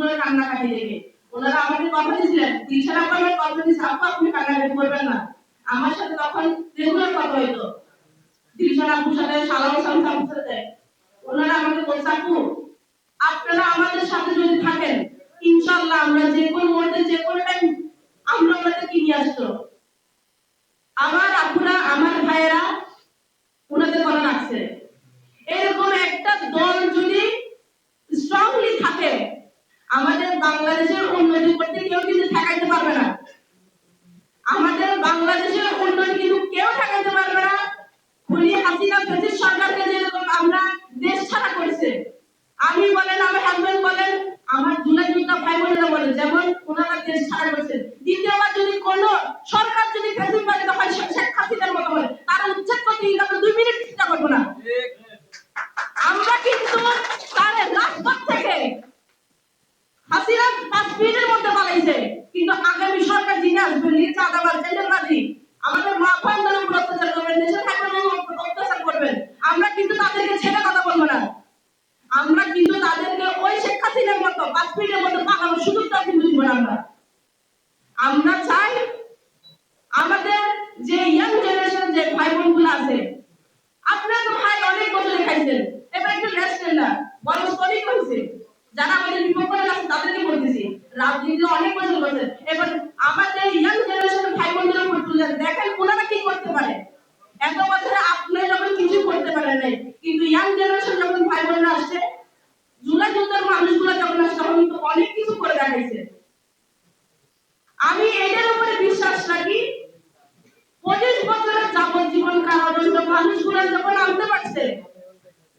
মানুষগুলো কান্নাকাটি দেখে। ওনারা আমাকে কথা দিয়েছিলেন, টিচার আপনার কথা দিয়েছে, আপনি কান্নাকাটি করবেন না। আমার সাথে তখন রেগুলার কথা হইতো, টিচার আপুর সাথে সালাম সালাম সাথে। ওনারা আমাকে বলছে, আপু আপনারা আমাদের সাথে যদি থাকেন ইনশাআল্লাহ আমরা যে কোনো মুহূর্তে যে কোনো টাইম আমরা ওনাদেরকে নিয়ে আসতো। আমার আপুরা আমার ভাইয়েরা ওনাদের কথা রাখছে। এরকম একটা দল যদি স্ট্রংলি থাকে আমাদের বাংলাদেশের উন্নতি করতে কেউ কিন্তু ঠেকাইতে পারবে না। আমাদের বাংলাদেশের উন্নতি কিন্তু কেউ ঠেকাইতে পারবে না। খুলি হাসিনা ব্রিটিশ সরকারকে যেরকম আমরা দেশ ছাড়া করেছে, আমি বলেন আমার হাজবেন্ড বলেন আমার জুলাই যোদ্ধা ভাই বোনেরা বলেন, যেমন ওনারা দেশ ছাড়া করেছেন, দ্বিতীয়বার যদি কোনো সরকার যদি ফ্যাসিবাদী হয় শেখ হাসিনার মতো হয় তারা উচ্ছেদ করতে আমরা 2 মিনিট চিন্তা করবো না। আমরা কিন্তু তার রাজপথ থেকে হাসিনা 5 মিনিটের মধ্যে পালাইছে, কিন্তু আগামী সরকার যিনি আসবেন চাঁদাবাজ টেন্ডারবাজি আমাদের মা বোনদের উপর অত্যাচার করবেন, দেশের ঠাকুরের উপর অত্যাচার করবেন, আমরা কিন্তু তাদেরকে ছেড়ে কথা বলবো না। আমরা কিন্তু তাদেরকে ওই শেখ হাসিনার মতো 5 মিনিটের মধ্যে পালানোর সুযোগটাও কিন্তু দিব না। আমরা চাই আমাদের যে ইয়াং জেনারেশন যে ভাই বোনগুলো আছে, আপনারা তো ভাই অনেক বছর খাইছেন, এবার একটু রেস্ট নেন না, বয়স অনেক হয়েছে। যারা আমাদের বিপক্ষে আছে তাদেরকে বলতেছি রাজনীতি অনেক বছর করছেন, এবার আমাদের ইয়াং জেনারেশন ভাই বোনদের উপর তুলে দেখেন ওনারা কি করতে পারে। এত বছরে আপনি যখন কিছু করতে পারেন নাই, কিন্তু ইয়াং জেনারেশন যখন ভাই বোনরা আসছে, জুলাই যোদ্ধার মানুষগুলো যখন আসছে তখন কিন্তু অনেক কিছু করে দেখাইছে। আমি এটার উপরে বিশ্বাস রাখি 25 বছরের যাবজ্জীবন কারাদণ্ড মানুষগুলো যখন আনতে পারছে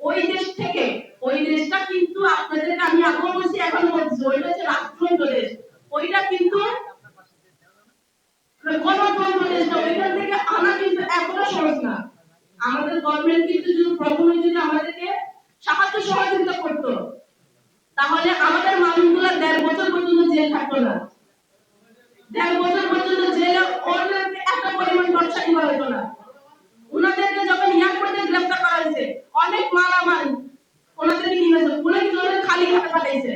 ওই দেশ থেকে, ওই দেশটা কিন্তু আপনাদেরকে আমি আগেও বলছি এখন বলছি, ওইটা হচ্ছে রাষ্ট্রযন্ত্র দেশ, ওইটা কিন্তু গণতন্ত্র দেশ, ওইখান থেকে আনা কিন্তু এতটা সহজ না। আমাদের গভর্নমেন্ট কিন্তু যদি প্রথমে যদি আমাদেরকে সাহায্য সহযোগিতা করতো তাহলে আমাদের মানুষগুলো 1.5 বছর পর্যন্ত জেল থাকতো না। 1.5 বছর পর্যন্ত জেলে ওদেরকে এত পরিমাণ টর্চার করা হতো না। ওনাদেরকে যখন এয়ারপোর্টে গ্রেফতার করা হয়েছে অনেক মারামারি ওনাদেরকে নিয়ে গেছে, পুলিশ কিন্তু ওদের খালি হাতে পাঠাইছে,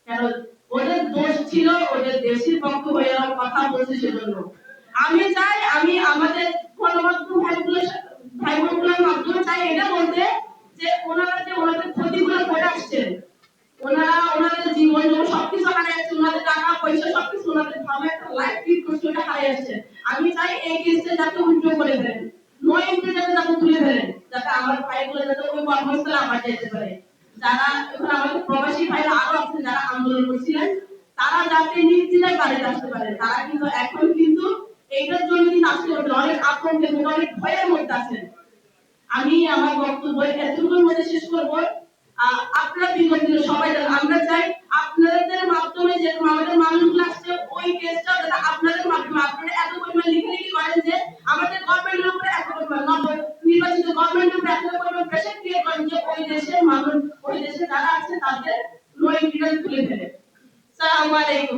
কারণ ওদের দোষ ছিল ওদের দেশের পক্ষ হয়ে কথা বলছে সেজন্য। আমি চাই আমি আমাদের গণমাধ্যম ভাই বোনগুলোর মাধ্যমে চাই এটা বলতে যে ওনারা যে ওনাদের ক্ষতিগুলো করে আসছেন, ওনারা ওনাদের জীবন সবকিছু হারিয়ে আসছে, ওনাদের টাকা পয়সা সবকিছু ওনাদের ভালো একটা লাইফ লিড করছে ওটা হারিয়ে আসছে। আমি চাই এই কেসটা যাতে উল্টো করে দেন, নয় ইন্টে যাতে তুলে ফেলেন, যাতে আমার ভাইগুলো যাতে ওই কর্মস্থলে আবার যেতে পারে। যারা এখন আমাদের প্রবাসী ভাইরা আরো আছেন যারা আন্দোলন করছিলেন তারা যাতে নির্দ্বিধায় বাড়িতে আসতে পারে, তারা কিন্তু এখন কিন্তু এইটার জন্য কিন্তু আসতে পারছে অনেক আতঙ্কে অনেক ভয়ের মধ্যে আছেন। আমি আমার বক্তব্য এতটুকুর মধ্যে শেষ করবো। আপনারা বিগত দিনে সবাই জানেন আমরা চাই আপনাদের মাধ্যমে যে আমাদের মানুষগুলো আসছে ওই কেসটা যাতে আপনাদের মাধ্যমে আপনারা এত পরিমাণ লেখালেখি করেন যে আমাদের গভর্নমেন্টের উপরে এত পরিমাণ নির্বাচিত গভর্নমেন্টের উপরে এত পরিমাণ প্রেশার ক্রিয়েট করেন যে ওই দেশের মানুষ ওই দেশে যারা আছে তাদের লো ইন্ডিয়ান তুলে ফেলে। আসসালামু আলাইকুম।